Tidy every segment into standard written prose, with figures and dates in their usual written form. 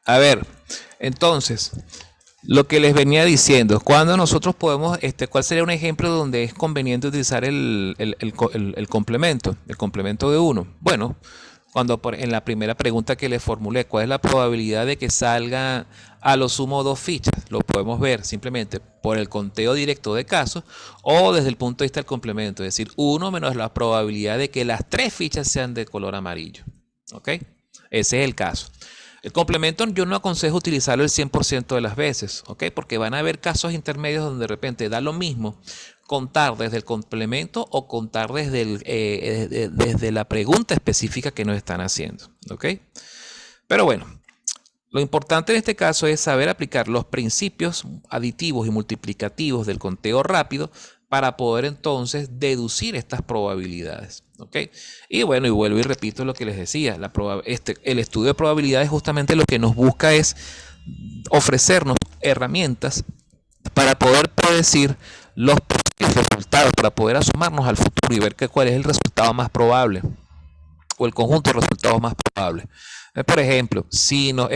A ver, entonces, lo que les venía diciendo, cuando nosotros podemos, ¿cuál sería un ejemplo donde es conveniente utilizar el complemento de uno? Bueno, en la primera pregunta que les formulé, ¿cuál es la probabilidad de que salga a lo sumo dos fichas? Lo podemos ver simplemente por el conteo directo de casos o desde el punto de vista del complemento, es decir, uno menos la probabilidad de que las tres fichas sean de color amarillo. ¿Ok? Ese es el caso. El complemento yo no aconsejo utilizarlo el 100% de las veces, ¿ok? Porque van a haber casos intermedios donde de repente da lo mismo contar desde el complemento o contar desde la pregunta específica que nos están haciendo, ¿ok? Pero bueno, lo importante en este caso es saber aplicar los principios aditivos y multiplicativos del conteo rápido para poder entonces deducir estas probabilidades. ¿Ok? Y bueno, y vuelvo y repito lo que les decía, el estudio de probabilidades justamente lo que nos busca es ofrecernos herramientas para poder predecir los posibles resultados, para poder asomarnos al futuro y ver cuál es el resultado más probable o el conjunto de resultados más probables. Por ejemplo, si no,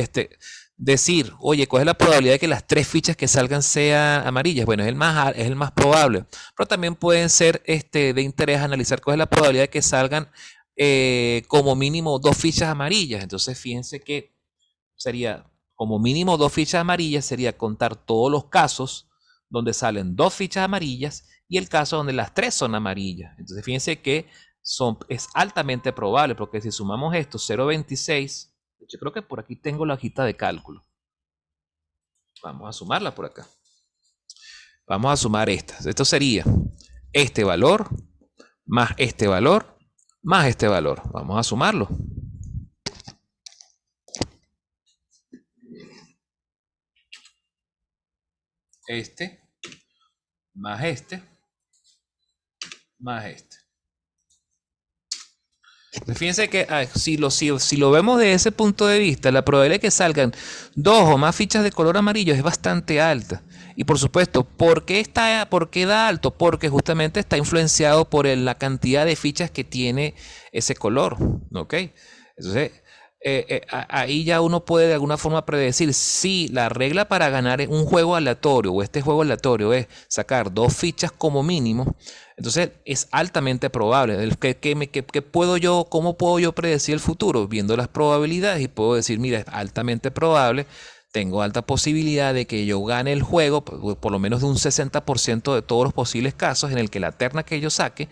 decir, oye, ¿cuál es la probabilidad de que las tres fichas que salgan sean amarillas? Bueno, es el más probable, pero también pueden ser de interés analizar cuál es la probabilidad de que salgan como mínimo dos fichas amarillas. Entonces, fíjense que sería como mínimo dos fichas amarillas, sería contar todos los casos donde salen dos fichas amarillas y el caso donde las tres son amarillas. Entonces, fíjense que es altamente probable, porque si sumamos esto, 0,26, yo creo que por aquí tengo la hojita de cálculo. Vamos a sumarla por acá. Vamos a sumar estas. Esto sería este valor, más este valor, más este valor. Vamos a sumarlo. Este, más este, más este. Fíjense que si lo vemos de ese punto de vista, la probabilidad de que salgan dos o más fichas de color amarillo es bastante alta. Y por supuesto, ¿por qué da alto? Porque justamente está influenciado por la cantidad de fichas que tiene ese color. ¿Ok? Entonces, ahí ya uno puede de alguna forma predecir si la regla para ganar un juego aleatorio o este juego aleatorio es sacar dos fichas como mínimo. Entonces es altamente probable. ¿Cómo puedo yo predecir el futuro? Viendo las probabilidades y puedo decir, mira, es altamente probable, tengo alta posibilidad de que yo gane el juego, por lo menos de un 60% de todos los posibles casos en el que la terna que yo saque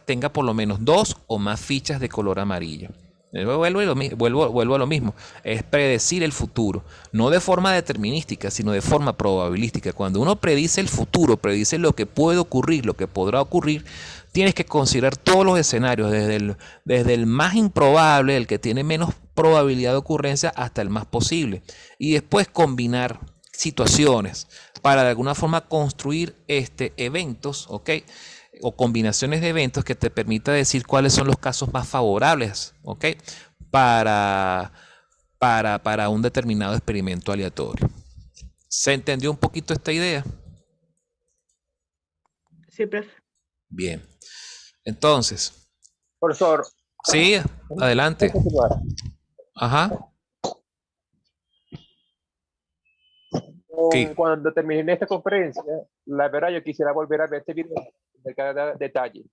tenga por lo menos dos o más fichas de color amarillo. Vuelvo a lo mismo, es predecir el futuro, no de forma determinística, sino de forma probabilística. Cuando uno predice el futuro, predice lo que puede ocurrir, lo que podrá ocurrir, tienes que considerar todos los escenarios, desde el más improbable, el que tiene menos probabilidad de ocurrencia, hasta el más posible. Y después combinar situaciones para de alguna forma construir eventos, ¿ok? O combinaciones de eventos que te permita decir cuáles son los casos más favorables, ¿ok? Para, para un determinado experimento aleatorio. ¿Se entendió un poquito esta idea? Sí, profe. Bien. Entonces, Profesor, sí, ¿puedo adelante. continuar? Ajá. ¿Qué? Cuando termine esta conferencia, la verdad yo quisiera volver a ver este video de cada detalle,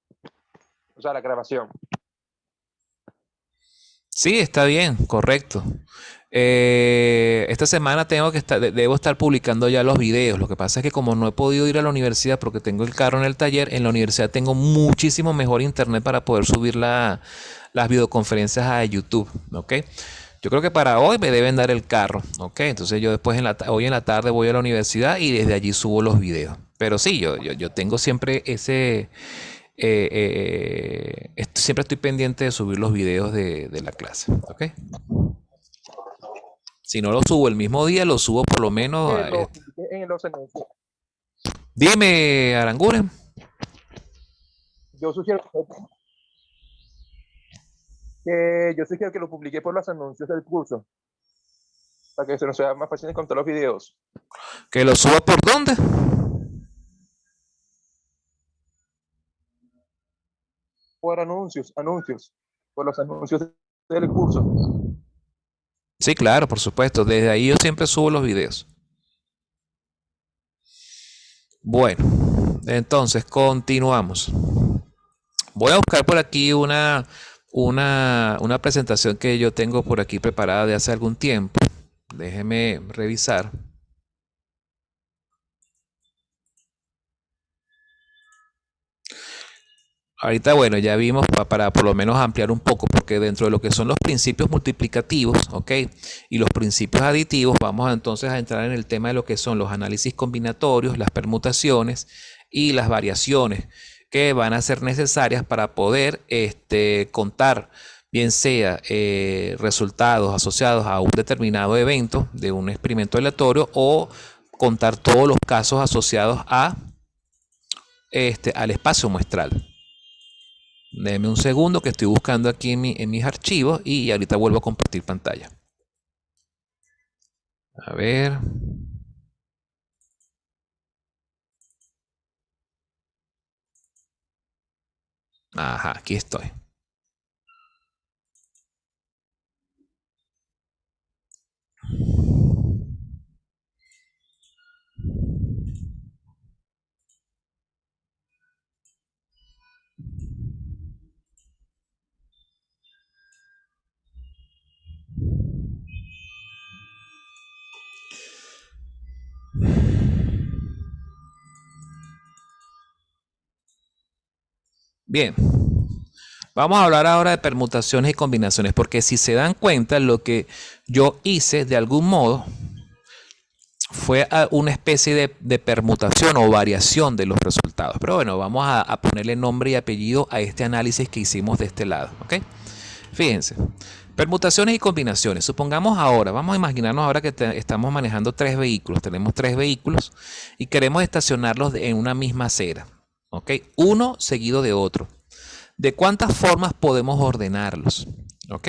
o sea, la grabación. Sí, está bien, correcto. Esta semana debo estar publicando ya los videos. Lo que pasa es que como no he podido ir a la universidad porque tengo el carro en el taller, en la universidad tengo muchísimo mejor internet para poder subir las videoconferencias a YouTube, ¿ok? Yo creo que para hoy me deben dar el carro, ¿ok? Entonces yo después hoy en la tarde voy a la universidad y desde allí subo los videos. Pero sí, yo tengo siempre siempre estoy pendiente de subir los videos de la clase, ¿ok? Si no lo subo el mismo día, lo subo por lo menos Que lo publiqué en los anuncios. Dime, Aranguren. Yo sugiero que lo publique por los anuncios del curso, para que se nos sea más fácil encontrar los videos. ¿Que lo suba por dónde? Por anuncios, por los anuncios del curso. Sí, claro, por supuesto. Desde ahí yo siempre subo los videos. Bueno, entonces continuamos. Voy a buscar por aquí una presentación que yo tengo por aquí preparada de hace algún tiempo. Déjeme revisar. Ahorita, bueno, ya vimos para por lo menos ampliar un poco, porque dentro de lo que son los principios multiplicativos, ¿ok? Y los principios aditivos, vamos entonces a entrar en el tema de lo que son los análisis combinatorios, las permutaciones y las variaciones que van a ser necesarias para poder contar, bien sea resultados asociados a un determinado evento de un experimento aleatorio o contar todos los casos asociados al espacio muestral. Déjeme un segundo que estoy buscando aquí en mis archivos y ahorita vuelvo a compartir pantalla. A ver. Ajá, aquí estoy. Bien. Vamos a hablar ahora de permutaciones y combinaciones, porque si se dan cuenta, lo que yo hice de algún modo fue una especie de permutación o variación de los resultados. Pero bueno, vamos a ponerle nombre y apellido a este análisis que hicimos de este lado. ¿Ok? Fíjense. Permutaciones y combinaciones. Supongamos ahora, vamos a imaginarnos ahora que estamos manejando tres vehículos. Tenemos tres vehículos y queremos estacionarlos en una misma acera. ¿Ok? Uno seguido de otro. ¿De cuántas formas podemos ordenarlos? ¿Ok?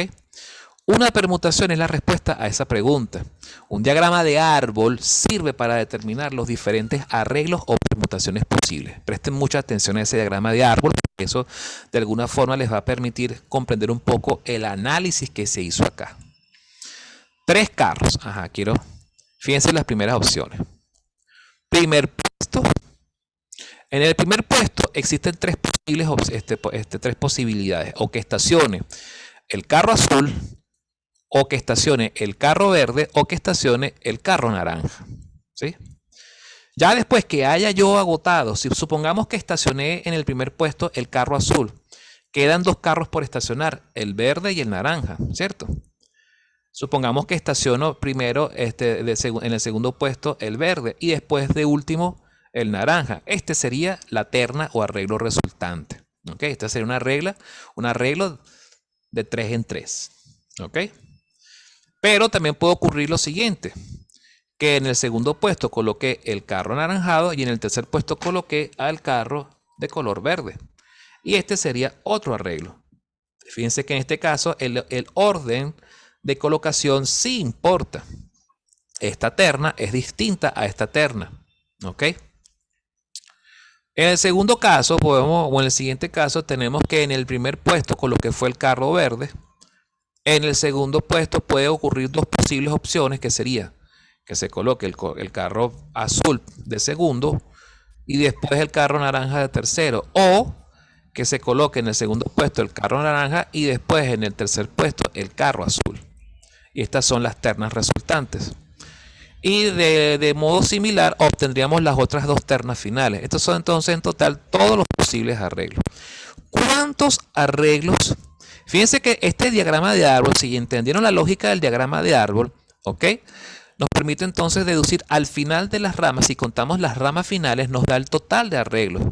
Una permutación es la respuesta a esa pregunta. Un diagrama de árbol sirve para determinar los diferentes arreglos o permutaciones posibles. Presten mucha atención a ese diagrama de árbol, porque eso de alguna forma les va a permitir comprender un poco el análisis que se hizo acá. Tres carros. Ajá, fíjense las primeras opciones. Primer puesto. En el primer puesto existen tres posibilidades. O que estacione el carro azul, o que estacione el carro verde, o que estacione el carro naranja. ¿Sí? Ya después que haya yo agotado, si supongamos que estacioné en el primer puesto el carro azul, quedan dos carros por estacionar, el verde y el naranja, ¿cierto? Supongamos que estaciono primero en el segundo puesto el verde y después de último el naranja. Este sería la terna o arreglo resultante. ¿Ok? Esta sería un arreglo de 3 en 3. ¿Ok? Pero también puede ocurrir lo siguiente, que en el segundo puesto coloqué el carro anaranjado y en el tercer puesto coloqué al carro de color verde. Y este sería otro arreglo. Fíjense que en este caso el orden de colocación sí importa. Esta terna es distinta a esta terna. ¿Ok? En el segundo caso, o en el siguiente caso, tenemos que en el primer puesto coloqué fue el carro verde. En el segundo puesto puede ocurrir dos posibles opciones, que sería que se coloque el carro azul de segundo y después el carro naranja de tercero, o que se coloque en el segundo puesto el carro naranja y después en el tercer puesto el carro azul. Y estas son las ternas resultantes. Y de modo similar obtendríamos las otras dos ternas finales. Estos son entonces en total todos los posibles arreglos. ¿Cuántos arreglos? Fíjense que este diagrama de árbol, si entendieron la lógica del diagrama de árbol, ¿ok? Nos permite entonces deducir al final de las ramas, si contamos las ramas finales, nos da el total de arreglos.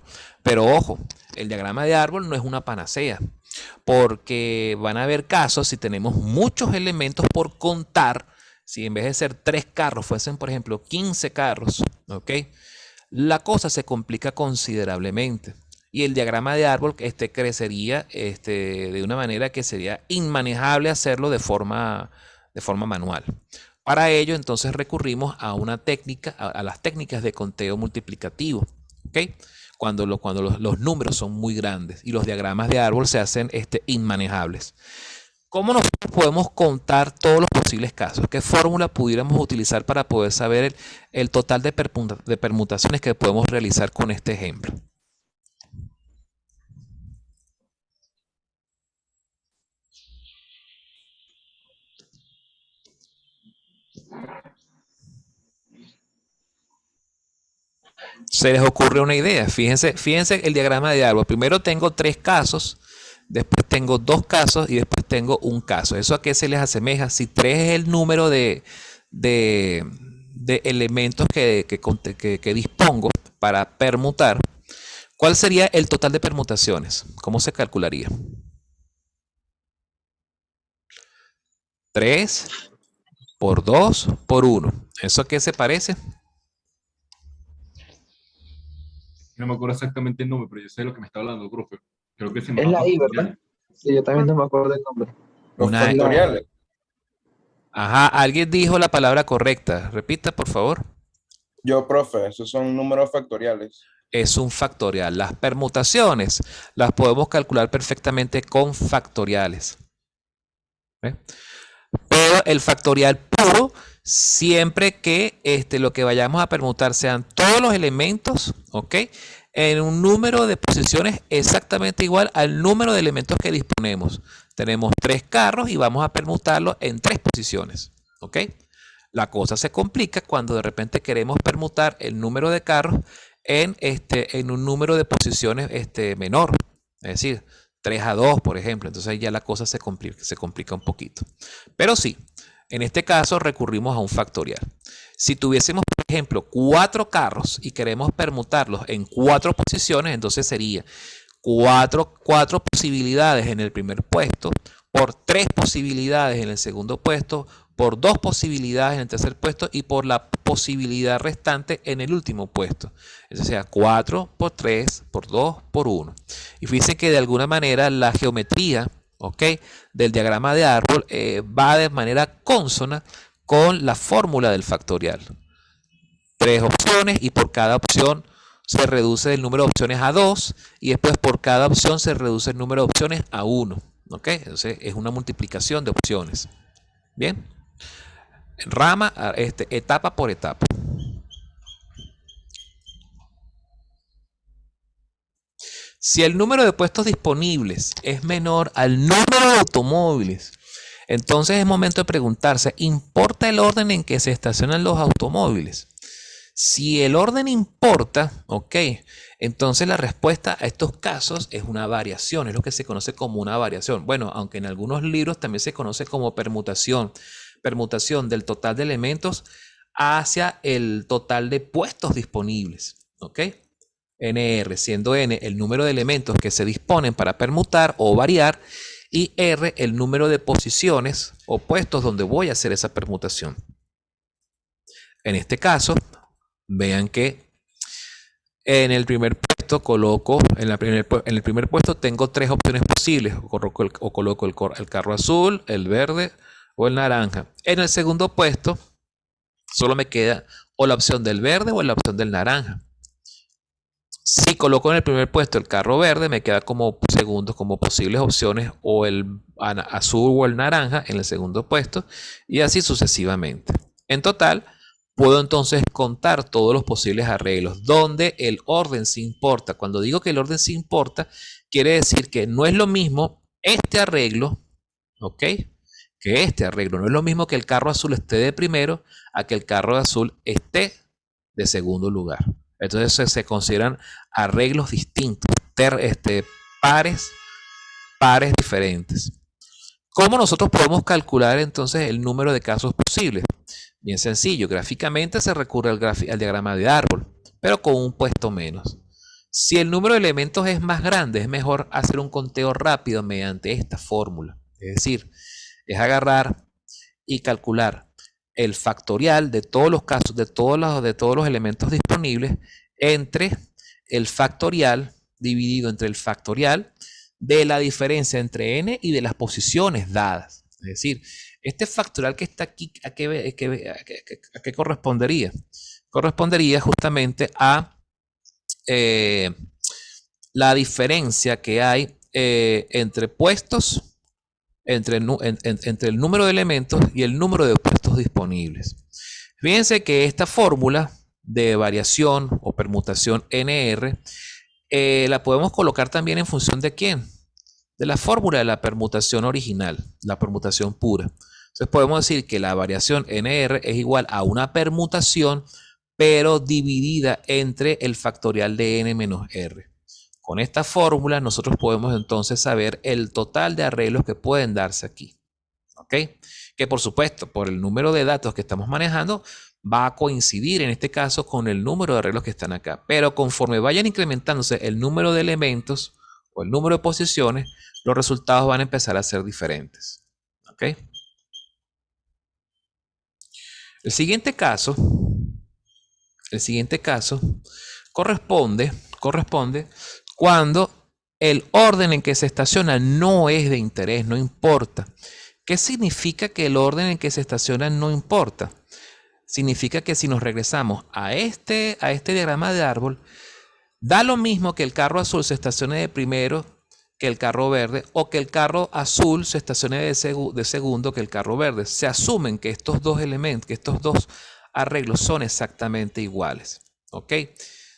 Pero ojo, el diagrama de árbol no es una panacea, porque van a haber casos si tenemos muchos elementos por contar. Si en vez de ser 3 carros fuesen, por ejemplo, 15 carros, ¿ok? La cosa se complica considerablemente. Y el diagrama de árbol crecería de una manera que sería inmanejable hacerlo de forma manual. Para ello, entonces recurrimos a una técnica, a las técnicas de conteo multiplicativo, ¿ok? Cuando los números son muy grandes y los diagramas de árbol se hacen inmanejables. ¿Cómo nosotros podemos contar todos los posibles casos. ¿Qué fórmula pudiéramos utilizar para poder saber el total de permutaciones que podemos realizar con este ejemplo? Se les ocurre una idea. Fíjense el diagrama de árbol. Primero tengo 3 casos, después tengo 2 casos y después tengo un caso. ¿Eso a qué se les asemeja? Si 3 es el número de elementos que dispongo para permutar, ¿cuál sería el total de permutaciones? ¿Cómo se calcularía? 3 por 2 por 1. ¿Eso a qué se parece? No me acuerdo exactamente el nombre, pero yo sé de lo que me está hablando, profe. Creo que se Es llama la I, ¿verdad? Sí, yo también no me acuerdo el nombre. Los Una- factoriales. Ajá, alguien dijo la palabra correcta. Repita, por favor. Yo, profe, esos son números factoriales. Es un factorial. Las permutaciones las podemos calcular perfectamente con factoriales. ¿Ve? Pero el factorial puro, siempre que lo que vayamos a permutar sean todos los elementos, ¿ok? En un número de posiciones exactamente igual al número de elementos que disponemos. Tenemos 3 carros y vamos a permutarlos en 3 posiciones, ¿ok? La cosa se complica cuando de repente queremos permutar el número de carros en un número de posiciones menor. Es decir, 3 a 2, por ejemplo. Entonces ya la cosa se complica un poquito. Pero sí, en este caso recurrimos a un factorial. Si tuviésemos, por ejemplo, 4 carros y queremos permutarlos en 4 posiciones, entonces sería 4 posibilidades en el primer puesto, por 3 posibilidades en el segundo puesto, por 2 posibilidades en el tercer puesto y por la posibilidad restante en el último puesto. Eso sea 4 por 3 por 2 por 1. Y fíjense que de alguna manera la geometría, ¿ok?, del diagrama de árbol va de manera consona con la fórmula del factorial. 3 opciones y por cada opción se reduce el número de opciones a 2 y después por cada opción se reduce el número de opciones a 1. ¿Ok? Entonces es una multiplicación de opciones. Bien. Rama, etapa por etapa. Si el número de puestos disponibles es menor al número de automóviles, entonces es momento de preguntarse, ¿importa el orden en que se estacionan los automóviles? Si el orden importa, ok, entonces la respuesta a estos casos es una variación, es lo que se conoce como una variación. Bueno, aunque en algunos libros también se conoce como permutación del total de elementos hacia el total de puestos disponibles, ok. NR, siendo N el número de elementos que se disponen para permutar o variar, y R el número de posiciones o puestos donde voy a hacer esa permutación. En este caso, vean que en el primer puesto coloco, en el primer puesto tengo 3 opciones posibles. Coloco el carro azul, el verde o el naranja. En el segundo puesto solo me queda o la opción del verde o la opción del naranja. Si coloco en el primer puesto el carro verde, me queda como segundos, como posibles opciones, o el azul o el naranja en el segundo puesto, y así sucesivamente. En total, puedo entonces contar todos los posibles arreglos, donde el orden sí importa. Cuando digo que el orden sí importa, quiere decir que no es lo mismo este arreglo, ¿ok?, que este arreglo. No es lo mismo que el carro azul esté de primero a que el carro azul esté de segundo lugar. Entonces se consideran arreglos distintos, pares diferentes. ¿Cómo nosotros podemos calcular entonces el número de casos posibles? Bien sencillo, gráficamente se recurre al diagrama de árbol, pero con un puesto menos. Si el número de elementos es más grande, es mejor hacer un conteo rápido mediante esta fórmula. Es decir, es agarrar y calcular el factorial de todos los casos, de todos los elementos disponibles, entre el factorial dividido entre el factorial de la diferencia entre n y de las posiciones dadas. Es decir, este factorial que está aquí, ¿a qué correspondería? Correspondería justamente a la diferencia que hay entre puestos entre el número de elementos y el número de puestos disponibles. Fíjense que esta fórmula de variación o permutación NR la podemos colocar también en función de quién, de la fórmula de la permutación original, la permutación pura. Entonces podemos decir que la variación NR es igual a una permutación, pero dividida entre el factorial de n menos r. Con esta fórmula nosotros podemos entonces saber el total de arreglos que pueden darse aquí. ¿Ok? Que por supuesto, por el número de datos que estamos manejando, va a coincidir en este caso con el número de arreglos que están acá. Pero conforme vayan incrementándose el número de elementos o el número de posiciones, los resultados van a empezar a ser diferentes. ¿Ok? El siguiente caso corresponde cuando el orden en que se estaciona no es de interés, no importa. ¿Qué significa que el orden en que se estaciona no importa? Significa que si nos regresamos a este diagrama de árbol, da lo mismo que el carro azul se estacione de primero que el carro verde, o que el carro azul se estacione de segundo que el carro verde. Se asumen que estos dos elementos, que estos dos arreglos son exactamente iguales. ¿Ok?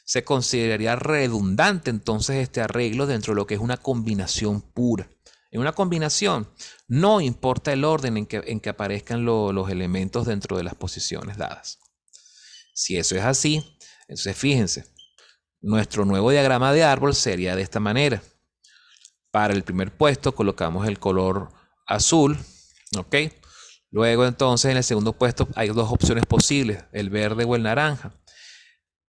Se consideraría redundante entonces este arreglo dentro de lo que es una combinación pura. En una combinación no importa el orden en que aparezcan los elementos dentro de las posiciones dadas. Si eso es así, entonces fíjense, nuestro nuevo diagrama de árbol sería de esta manera. Para el primer puesto colocamos el color azul, ¿ok? Luego entonces en el segundo puesto hay dos opciones posibles, el verde o el naranja.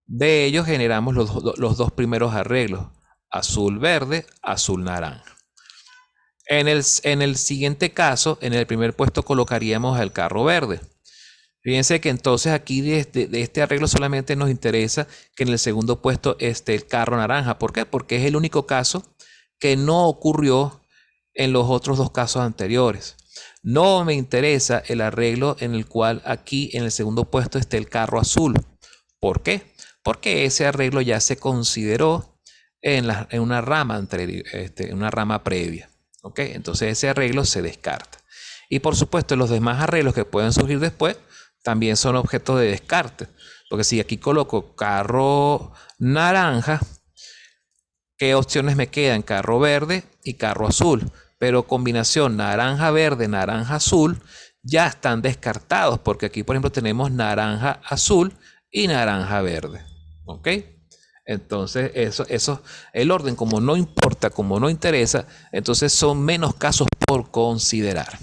De ellos generamos los dos primeros arreglos, azul-verde, azul-naranja. En el siguiente caso, en el primer puesto colocaríamos el carro verde. Fíjense que entonces aquí de este arreglo solamente nos interesa que en el segundo puesto esté el carro naranja. ¿Por qué? Porque es el único caso que no ocurrió en los otros dos casos anteriores. No me interesa el arreglo en el cual aquí en el segundo puesto esté el carro azul. ¿Por qué? Porque ese arreglo ya se consideró en una rama previa. ¿Ok? Entonces ese arreglo se descarta. Y por supuesto los demás arreglos que pueden surgir después también son objeto de descarte. Porque si aquí coloco carro naranja, ¿qué opciones me quedan? Carro verde y carro azul. Pero combinación naranja-verde, naranja-azul ya están descartados. Porque aquí, por ejemplo, tenemos naranja-azul y naranja-verde. ¿Ok? Entonces, el orden, como no importa, como no interesa, entonces son menos casos por considerar.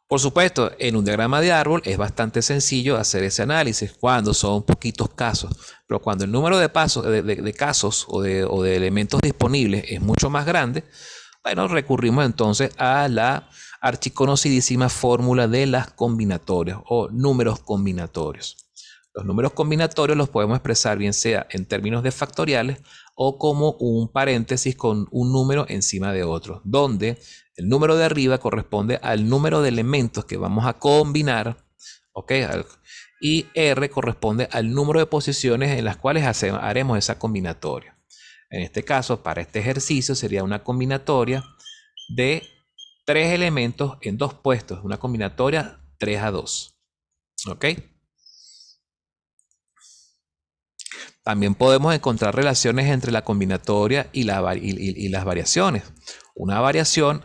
Por supuesto, en un diagrama de árbol es bastante sencillo hacer ese análisis cuando son poquitos casos, pero cuando el número de casos o de elementos disponibles es mucho más grande, bueno, recurrimos entonces a la archiconocidísima fórmula de las combinatorias o números combinatorios. Los números combinatorios los podemos expresar bien sea en términos de factoriales o como un paréntesis con un número encima de otro, donde el número de arriba corresponde al número de elementos que vamos a combinar, ¿ok? Y R corresponde al número de posiciones en las cuales haremos esa combinatoria. En este caso, para este ejercicio sería una combinatoria de 3 elementos en 2 puestos, una combinatoria 3 a 2. ¿Ok? También podemos encontrar relaciones entre la combinatoria y las variaciones. Una variación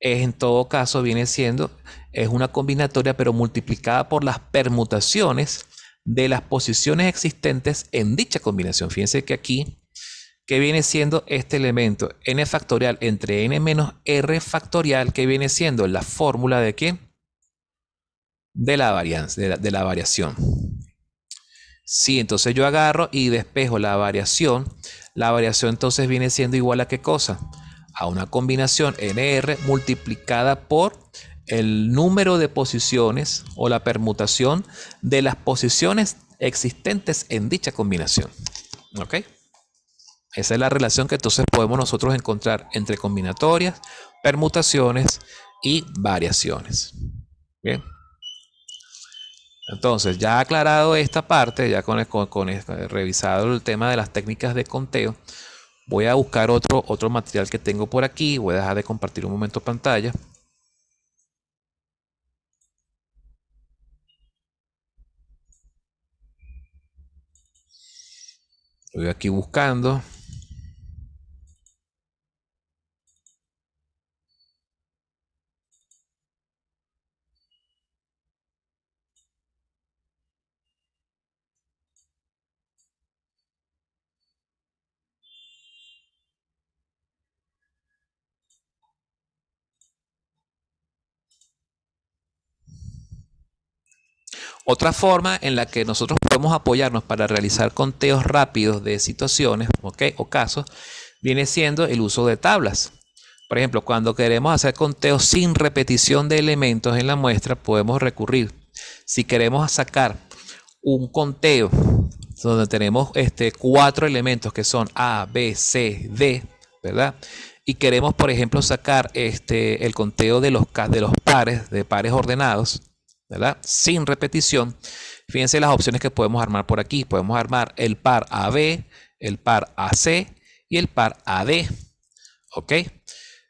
es, en todo caso, es una combinatoria pero multiplicada por las permutaciones de las posiciones existentes en dicha combinación. Fíjense que aquí, que viene siendo este elemento n factorial entre n menos r factorial, que viene siendo la fórmula de ¿qué? De la variación. Sí, entonces yo agarro y despejo la variación. La variación entonces viene siendo igual a ¿qué cosa? A una combinación NR multiplicada por el número de posiciones o la permutación de las posiciones existentes en dicha combinación. ¿Ok? Esa es la relación que entonces podemos nosotros encontrar entre combinatorias, permutaciones y variaciones. Bien. Entonces, ya aclarado esta parte, ya con revisado el tema de las técnicas de conteo, Voy a buscar otro material que tengo por aquí. Voy a dejar de compartir un momento pantalla. Estoy aquí buscando. Otra forma en la que nosotros podemos apoyarnos para realizar conteos rápidos de situaciones, ¿ok? O casos, viene siendo el uso de tablas. Por ejemplo, cuando queremos hacer conteos sin repetición de elementos en la muestra, podemos recurrir. Si queremos sacar un conteo donde tenemos 4 elementos que son A, B, C, D, ¿verdad? Y queremos, por ejemplo, sacar el conteo de los pares, de pares ordenados, ¿verdad? Sin repetición. Fíjense las opciones que podemos armar por aquí. Podemos armar el par AB, el par AC y el par AD. ¿Ok?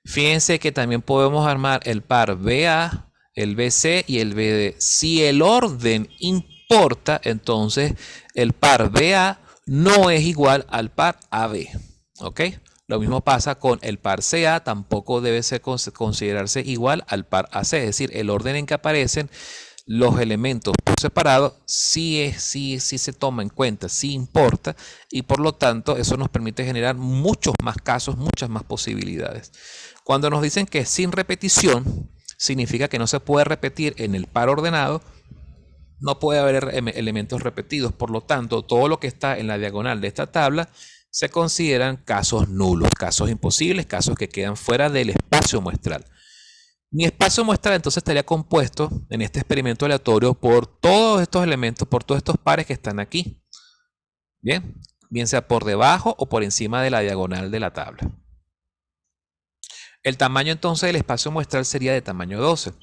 Fíjense que también podemos armar el par BA, el BC y el BD. Si el orden importa, entonces el par BA no es igual al par AB. ¿Ok? Lo mismo pasa con el par CA, tampoco debe considerarse igual al par AC. Es decir, el orden en que aparecen los elementos por separado sí se toma en cuenta, sí importa, y por lo tanto eso nos permite generar muchos más casos, muchas más posibilidades. Cuando nos dicen que es sin repetición, significa que no se puede repetir en el par ordenado, no puede haber elementos repetidos, por lo tanto todo lo que está en la diagonal de esta tabla se consideran casos nulos, casos imposibles, casos que quedan fuera del espacio muestral. Mi espacio muestral entonces estaría compuesto en este experimento aleatorio por todos estos elementos, por todos estos pares que están aquí. Bien sea por debajo o por encima de la diagonal de la tabla. El tamaño entonces del espacio muestral sería de tamaño 12.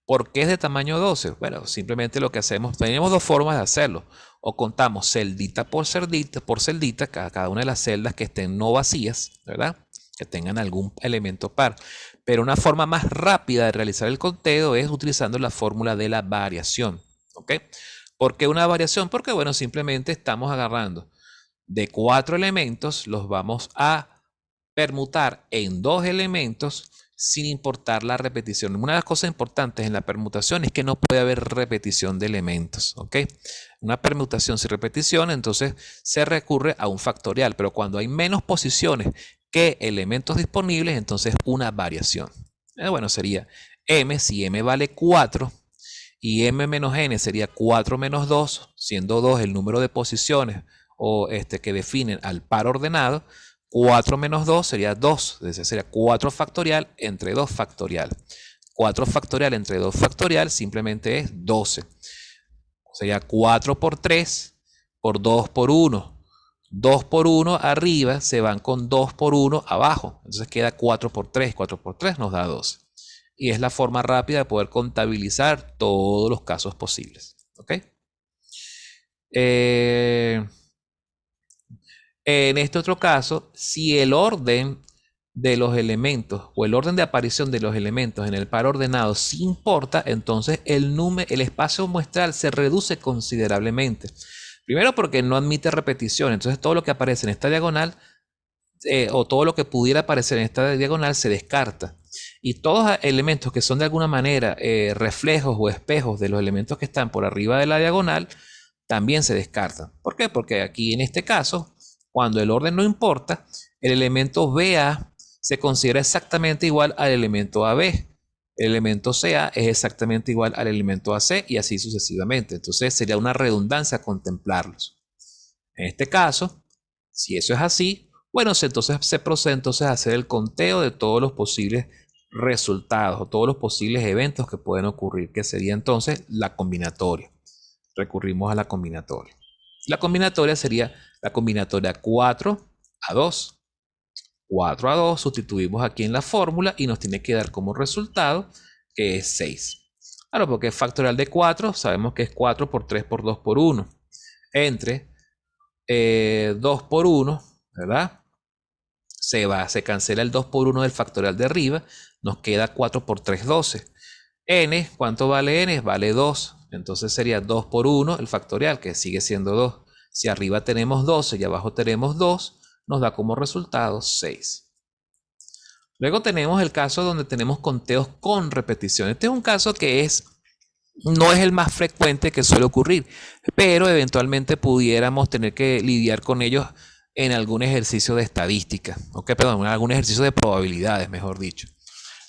¿Por qué es de tamaño 12? Bueno, simplemente lo que hacemos, tenemos dos formas de hacerlo. O contamos celdita, por celdita, cada una de las celdas que estén no vacías, ¿verdad? Que tengan algún elemento par. Pero una forma más rápida de realizar el conteo es utilizando la fórmula de la variación. ¿Ok? ¿Por qué una variación? Porque, bueno, simplemente estamos agarrando de 4 elementos, los vamos a permutar en 2 elementos sin importar la repetición. Una de las cosas importantes en la permutación es que no puede haber repetición de elementos. ¿Ok? Una permutación sin repetición, entonces se recurre a un factorial. Pero cuando hay menos posiciones que elementos disponibles, entonces una variación. Bueno, sería m, si m vale 4 y m menos n sería 4 menos 2, siendo 2 el número de posiciones o que definen al par ordenado. 4 menos 2 sería 2, es decir, sería 4 factorial entre 2 factorial. 4 factorial entre 2 factorial simplemente es 12. Sería 4 por 3 por 2 por 1. 2 por 1 arriba se van con 2 por 1 abajo. Entonces queda 4 por 3. 4 por 3 nos da 12. Y es la forma rápida de poder contabilizar todos los casos posibles. ¿Ok? En este otro caso, si el orden de los elementos o el orden de aparición de los elementos en el par ordenado sí importa, entonces el espacio muestral se reduce considerablemente. Primero porque no admite repetición, entonces todo lo que aparece en esta diagonal o todo lo que pudiera aparecer en esta diagonal se descarta. Y todos los elementos que son de alguna manera reflejos o espejos de los elementos que están por arriba de la diagonal también se descartan. ¿Por qué? Porque aquí en este caso, cuando el orden no importa, el elemento BA se considera exactamente igual al elemento AB. El elemento CA es exactamente igual al elemento AC y así sucesivamente. Entonces sería una redundancia contemplarlos. En este caso, si eso es así, bueno, entonces se procede entonces a hacer el conteo de todos los posibles resultados o todos los posibles eventos que pueden ocurrir, que sería entonces la combinatoria. Recurrimos a la combinatoria. La combinatoria sería la combinatoria 4 a 2. 4 a 2 sustituimos aquí en la fórmula y nos tiene que dar como resultado que es 6. Claro, porque factorial de 4 sabemos que es 4 por 3 por 2 por 1. Entre 2 por 1, ¿verdad? se cancela el 2 por 1 del factorial de arriba, nos queda 4 por 3, 12. N, ¿cuánto vale n? Vale 2. Entonces sería 2 por 1 el factorial, que sigue siendo 2. Si arriba tenemos 12 y abajo tenemos 2, nos da como resultado 6. Luego tenemos el caso donde tenemos conteos con repetición. Este es un caso que no es el más frecuente que suele ocurrir, pero eventualmente pudiéramos tener que lidiar con ellos en algún ejercicio de estadística, perdón, en algún ejercicio de probabilidades, mejor dicho.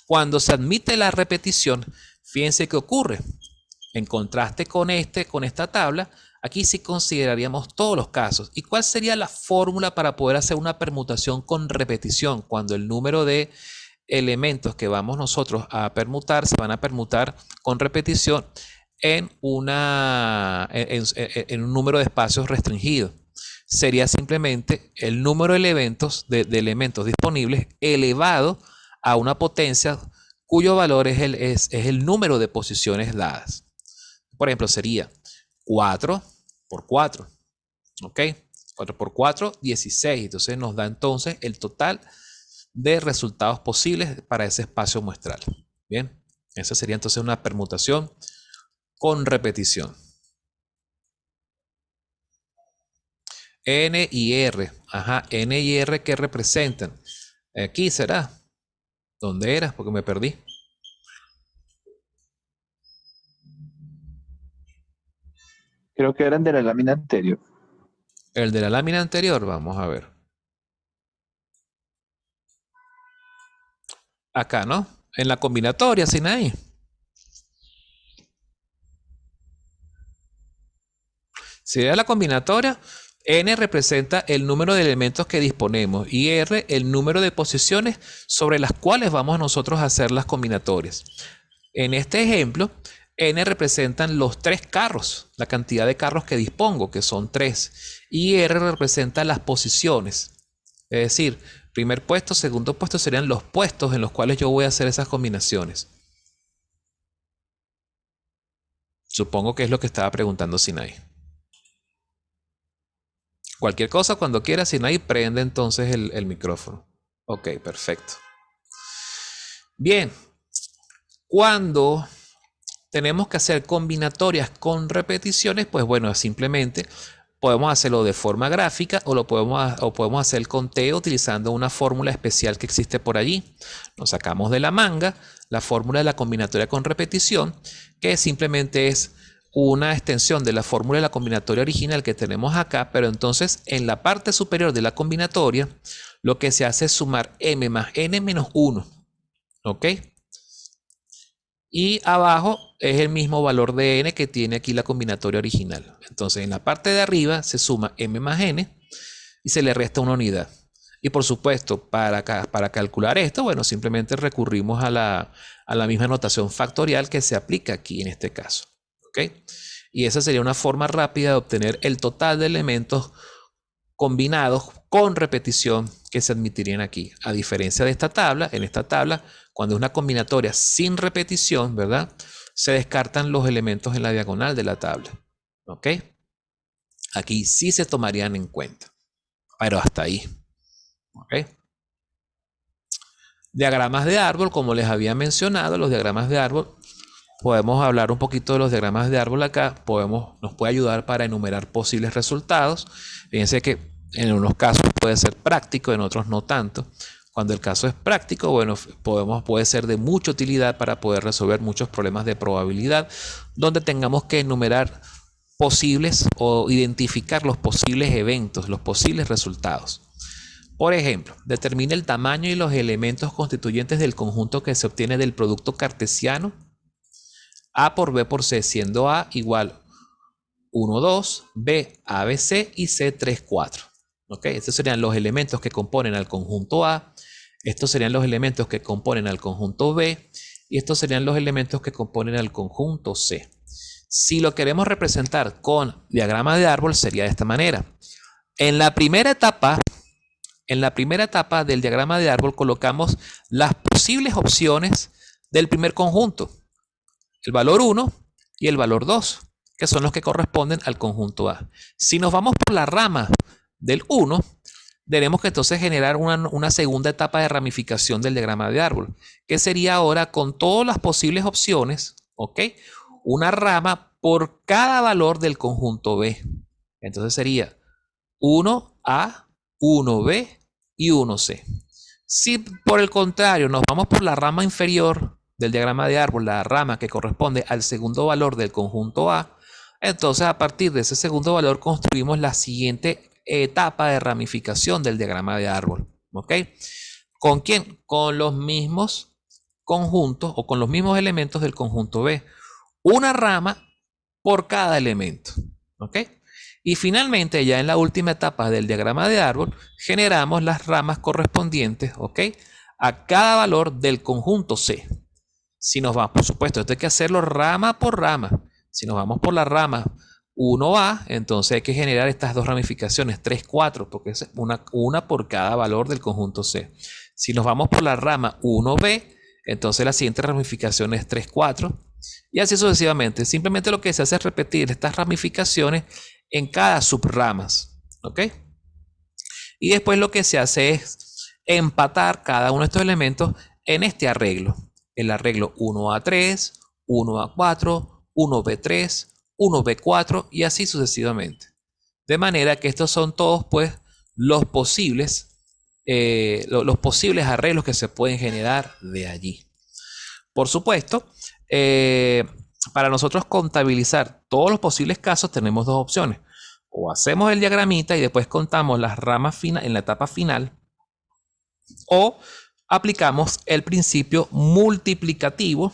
Cuando se admite la repetición, fíjense qué ocurre. En contraste con esta tabla, aquí sí consideraríamos todos los casos. ¿Y cuál sería la fórmula para poder hacer una permutación con repetición? Cuando el número de elementos que vamos nosotros a permutar se van a permutar con repetición en un número de espacios restringido. Sería simplemente el número de elementos disponibles elevado a una potencia cuyo valor es el número de posiciones dadas. Por ejemplo, sería 4 por 4. ¿Ok? 4 por 4, 16. Entonces nos da entonces el total de resultados posibles para ese espacio muestral. Bien, esa sería entonces una permutación con repetición. N y R. Ajá, N y R, ¿qué representan? Aquí será. ¿Dónde era? Porque me perdí. Creo que eran de la lámina anterior. El de la lámina anterior, vamos a ver. Acá, ¿no? En la combinatoria, Sinaí. Si es la combinatoria, N representa el número de elementos que disponemos y R el número de posiciones sobre las cuales vamos nosotros a hacer las combinatorias. En este ejemplo, N representan los 3 carros, la cantidad de carros que dispongo, que son 3. Y R representa las posiciones. Es decir, primer puesto, segundo puesto serían los puestos en los cuales yo voy a hacer esas combinaciones. Supongo que es lo que estaba preguntando Sinaí. Cualquier cosa, cuando quiera, Sinaí, prende entonces el micrófono. Ok, perfecto. Bien, cuando tenemos que hacer combinatorias con repeticiones, pues bueno, simplemente podemos hacerlo de forma gráfica o podemos hacer el conteo utilizando una fórmula especial que existe por allí. Nos sacamos de la manga la fórmula de la combinatoria con repetición, que simplemente es una extensión de la fórmula de la combinatoria original que tenemos acá, pero entonces en la parte superior de la combinatoria lo que se hace es sumar m más n menos 1. ¿Ok? Y abajo es el mismo valor de n que tiene aquí la combinatoria original. Entonces en la parte de arriba se suma m más n y se le resta una unidad. Y por supuesto, para calcular esto, bueno, simplemente recurrimos a la misma notación factorial que se aplica aquí en este caso. ¿Ok? Y esa sería una forma rápida de obtener el total de elementos combinados con repetición que se admitirían aquí. A diferencia de esta tabla, en esta tabla, cuando es una combinatoria sin repetición, ¿verdad? Se descartan los elementos en la diagonal de la tabla. ¿Ok? Aquí sí se tomarían en cuenta, pero hasta ahí. ¿Ok? Diagramas de árbol, como les había mencionado, los diagramas de árbol, podemos hablar un poquito de los diagramas de árbol acá, nos puede ayudar para enumerar posibles resultados. Fíjense que en unos casos puede ser práctico, en otros no tanto. Cuando el caso es práctico, bueno, puede ser de mucha utilidad para poder resolver muchos problemas de probabilidad, donde tengamos que enumerar posibles o identificar los posibles eventos, los posibles resultados. Por ejemplo, determina el tamaño y los elementos constituyentes del conjunto que se obtiene del producto cartesiano A por B por C, siendo A igual 1, 2, B, ABC y C, 3, 4. ¿Ok? Estos serían los elementos que componen al conjunto A. Estos serían los elementos que componen al conjunto B. Y estos serían los elementos que componen al conjunto C. Si lo queremos representar con diagrama de árbol, sería de esta manera. En la primera etapa del diagrama de árbol colocamos las posibles opciones del primer conjunto. El valor 1 y el valor 2, que son los que corresponden al conjunto A. Si nos vamos por la rama del 1, tenemos que entonces generar una segunda etapa de ramificación del diagrama de árbol, que sería ahora con todas las posibles opciones, ¿ok? Una rama por cada valor del conjunto B. Entonces sería 1A, 1B y 1C. Si por el contrario nos vamos por la rama inferior del diagrama de árbol, la rama que corresponde al segundo valor del conjunto A, entonces a partir de ese segundo valor construimos la siguiente etapa de ramificación del diagrama de árbol. ¿Ok? ¿Con quién? Con los mismos conjuntos o con los mismos elementos del conjunto B. Una rama por cada elemento. ¿Ok? Y finalmente, ya en la última etapa del diagrama de árbol, generamos las ramas correspondientes, ¿ok? A cada valor del conjunto C. Si nos vamos, por supuesto, esto hay que hacerlo rama por rama. Si nos vamos por la rama 1A, entonces hay que generar estas dos ramificaciones, 3, 4, porque es una por cada valor del conjunto C. Si nos vamos por la rama 1B, entonces la siguiente ramificación es 3, 4, y así sucesivamente. Simplemente lo que se hace es repetir estas ramificaciones en cada subramas, ¿ok? Y después lo que se hace es empatar cada uno de estos elementos en este arreglo. El arreglo 1A3, 1A4, 1B3, 1B4 y así sucesivamente. De manera que estos son todos pues los posibles arreglos que se pueden generar de allí. Por supuesto, para nosotros contabilizar todos los posibles casos tenemos dos opciones. O hacemos el diagramita y después contamos las ramas en la etapa final, o aplicamos el principio multiplicativo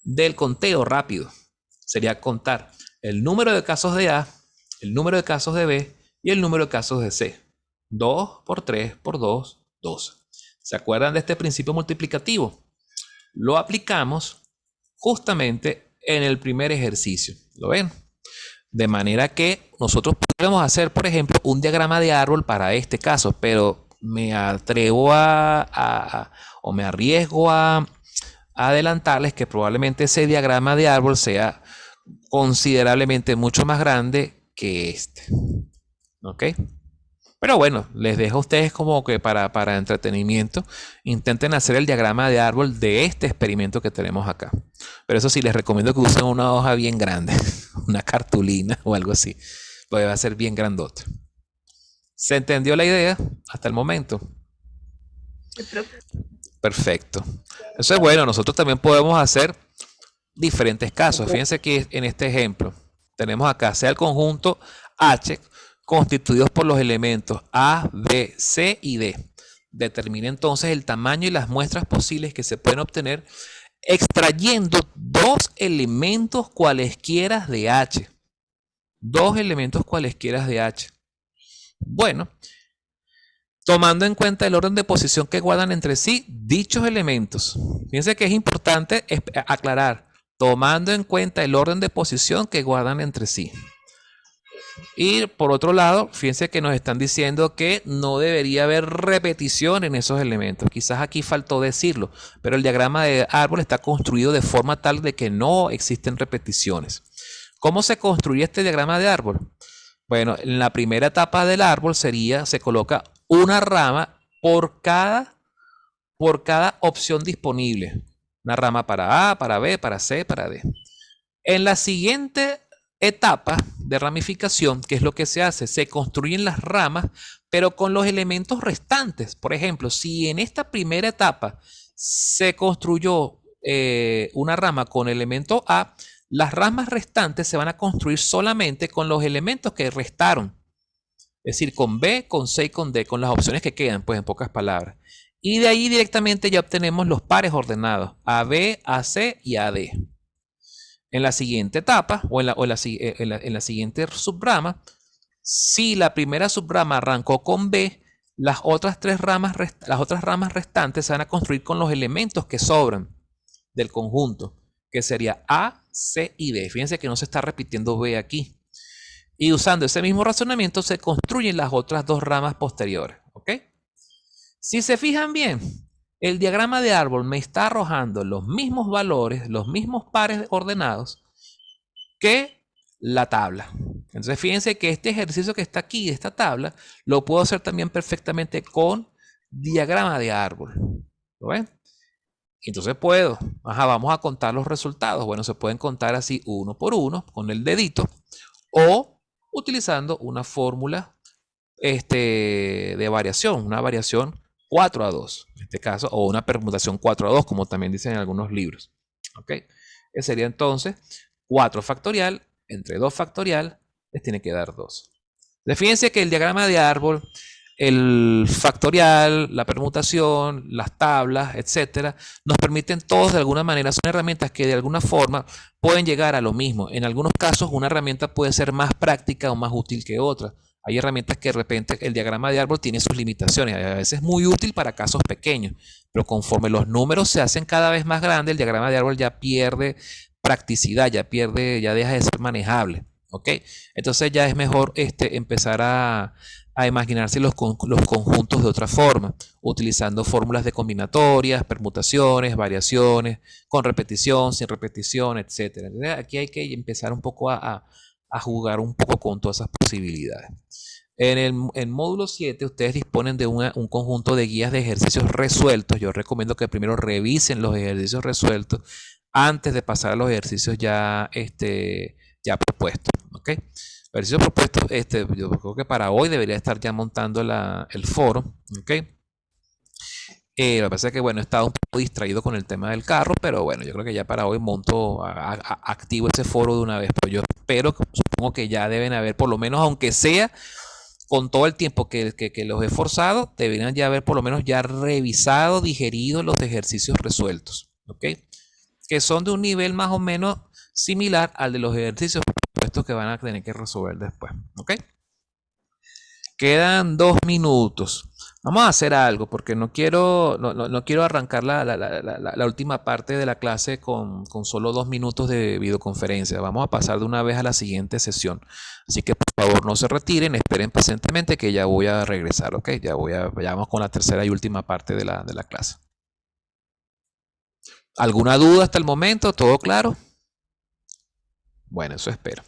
del conteo rápido. Sería contar el número de casos de A, el número de casos de B y el número de casos de C. 2 por 3 por 2, 12. ¿Se acuerdan de este principio multiplicativo? Lo aplicamos justamente en el primer ejercicio. ¿Lo ven? De manera que nosotros podemos hacer, por ejemplo, un diagrama de árbol para este caso, pero me atrevo o me arriesgo a adelantarles que probablemente ese diagrama de árbol sea considerablemente mucho más grande que este. ¿Ok? Pero bueno, les dejo a ustedes como que para entretenimiento, intenten hacer el diagrama de árbol de este experimento que tenemos acá. Pero eso sí, les recomiendo que usen una hoja bien grande, una cartulina o algo así, porque va a ser bien grandote. ¿Se entendió la idea hasta el momento? Perfecto. Eso es bueno, nosotros también podemos hacer diferentes casos. Fíjense que en este ejemplo tenemos acá, sea el conjunto H, constituidos por los elementos A, B, C y D. Determina entonces el tamaño y las muestras posibles que se pueden obtener extrayendo dos elementos cualesquiera de H. Dos elementos cualesquiera de H. Bueno, tomando en cuenta el orden de posición que guardan entre sí dichos elementos. Fíjense que es importante aclarar, tomando en cuenta el orden de posición que guardan entre sí. Y por otro lado, fíjense que nos están diciendo que no debería haber repetición en esos elementos. Quizás aquí faltó decirlo, pero el diagrama de árbol está construido de forma tal de que no existen repeticiones. ¿Cómo se construye este diagrama de árbol? Bueno, en la primera etapa del árbol se coloca una rama por cada opción disponible. Una rama para A, para B, para C, para D. En la siguiente etapa de ramificación, ¿qué es lo que se hace? Se construyen las ramas, pero con los elementos restantes. Por ejemplo, si en esta primera etapa se construyó una rama con elemento A, las ramas restantes se van a construir solamente con los elementos que restaron. Es decir, con B, con C y con D, con las opciones que quedan, pues en pocas palabras. Y de ahí directamente ya obtenemos los pares ordenados, AB, AC y AD. En la siguiente etapa, o en la siguiente subrama, si la primera subrama arrancó con B, las otras ramas restantes se van a construir con los elementos que sobran del conjunto, que sería A, C y D. Fíjense que no se está repitiendo B aquí. Y usando ese mismo razonamiento se construyen las otras dos ramas posteriores. ¿Ok? Si se fijan bien, el diagrama de árbol me está arrojando los mismos valores, los mismos pares ordenados que la tabla. Entonces fíjense que este ejercicio que está aquí, de esta tabla, lo puedo hacer también perfectamente con diagrama de árbol. ¿Lo ven? Entonces puedo, vamos a contar los resultados. Bueno, se pueden contar así uno por uno con el dedito o utilizando una fórmula de variación, una variación 4-2 en este caso, o una permutación 4-2 como también dicen en algunos libros. ¿Ok? Que sería entonces 4 factorial entre 2 factorial les tiene que dar 2. Fíjense que el diagrama de árbol, el factorial, la permutación, las tablas, etcétera, nos permiten todos de alguna manera, son herramientas que de alguna forma pueden llegar a lo mismo. En algunos casos una herramienta puede ser más práctica o más útil que otra. Hay herramientas que de repente el diagrama de árbol tiene sus limitaciones. A veces es muy útil para casos pequeños, pero conforme los números se hacen cada vez más grandes, el diagrama de árbol ya pierde practicidad, ya deja de ser manejable. ¿Ok? Entonces ya es mejor empezar a imaginarse los conjuntos de otra forma, utilizando fórmulas de combinatorias, permutaciones, variaciones, con repetición, sin repetición, etc. Aquí hay que empezar un poco a jugar un poco con todas esas posibilidades. En el módulo 7 ustedes disponen de un conjunto de guías de ejercicios resueltos. Yo recomiendo que primero revisen los ejercicios resueltos antes de pasar a los ejercicios ya propuestos. ¿Ok? Ejercicios propuestos, yo creo que para hoy debería estar ya montando el foro. ¿Ok? Lo que pasa es que, bueno, he estado un poco distraído con el tema del carro, pero bueno, yo creo que ya para hoy activo ese foro de una vez. Pero yo espero, supongo que ya deben haber, por lo menos, aunque sea con todo el tiempo que los he forzado, deberían ya haber por lo menos ya revisado, digerido los ejercicios resueltos. ¿Ok? Que son de un nivel más o menos similar al de los ejercicios propuestos que van a tener que resolver después. ¿Ok? Quedan 2 minutos. Vamos a hacer algo porque no quiero arrancar la última parte de la clase con solo 2 minutos de videoconferencia. Vamos a pasar de una vez a la siguiente sesión. Así que por favor no se retiren, esperen pacientemente que ya voy a regresar. ¿Ok? Ya vamos con la tercera y última parte de la clase. ¿Alguna duda hasta el momento? ¿Todo claro? Bueno, eso espero.